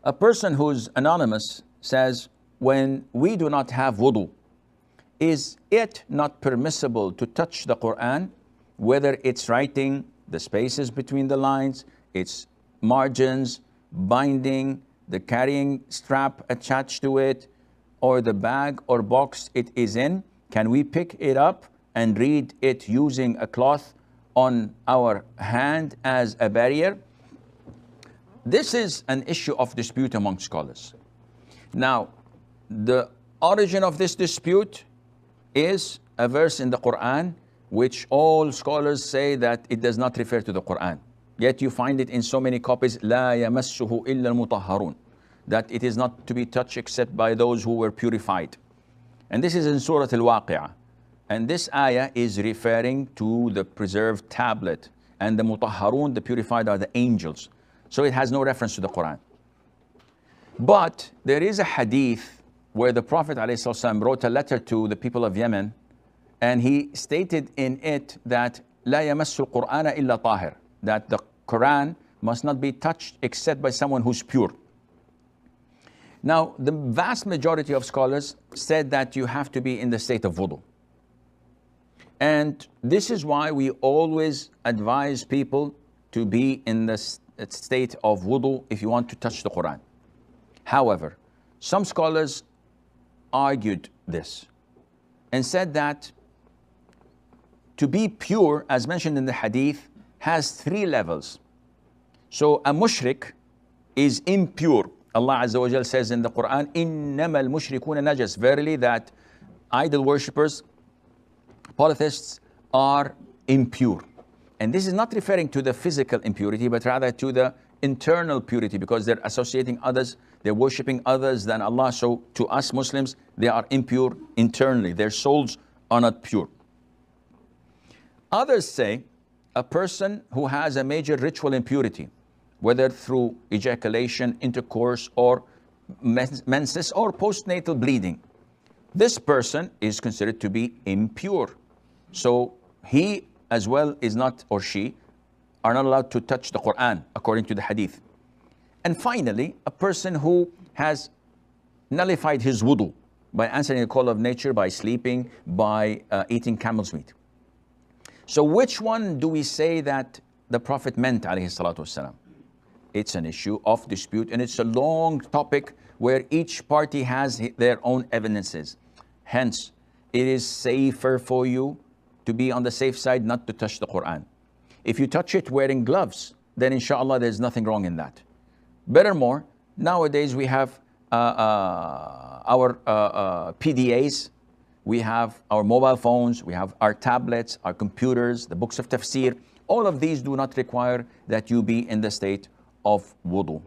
A person who's anonymous says, when we do not have wudu, is it not permissible to touch the Quran, whether it's writing, the spaces between the lines, its margins, binding, the carrying strap attached to it, or the bag or box it is in? Can we pick it up and read it using a cloth on our hand as a barrier? This is an issue of dispute among scholars. Now, the origin of this dispute is a verse in the Quran, which all scholars say that it does not refer to the Quran. Yet you find it in so many copies, لا يمسه إلا المطهرون, that it is not to be touched except by those who were purified. And this is in Surah Al-Waqi'ah. And this ayah is referring to the preserved tablet. And the mutahharun, the purified, are the angels. So it has no reference to the Quran. But there is a hadith where the Prophet ﷺ wrote a letter to the people of Yemen, and he stated in it that لا يمس القرآن إلا طاهر, that the Quran must not be touched except by someone who's pure. Now, the vast majority of scholars said that you have to be in the state of wudu. And this is why we always advise people to be in the state of wudu if you want to touch the Quran. However, some scholars argued this and said that to be pure, as mentioned in the hadith, has 3 levels. So a mushrik is impure. Allah Azza wa Jal says in the Quran, إِنَّمَا الْمُشْرِكُونَ نَجَسٌ. Verily that idol worshippers, polytheists, are impure. And this is not referring to the physical impurity, but rather to the internal purity, because they're associating others, they're worshipping others than Allah. So to us Muslims, they are impure internally. Their souls are not pure. Others say a person who has a major ritual impurity, whether through ejaculation, intercourse, or menses, or postnatal bleeding, this person is considered to be impure. So he as well is not, or she, are not allowed to touch the Quran according to the hadith. And finally, a person who has nullified his wudu by answering the call of nature, by sleeping, by eating camel's meat. So which one do we say that the Prophet meant, alayhi salatu wasalam? It's an issue of dispute, and it's a long topic where each party has their own evidences. Hence, it is safer for you to be on the safe side, not to touch the Quran. If you touch it wearing gloves, then inshallah there's nothing wrong in that. Bettermore, nowadays we have our PDAs, we have our mobile phones, we have our tablets, our computers, the books of tafsir. All of these do not require that you be in the state of wudu.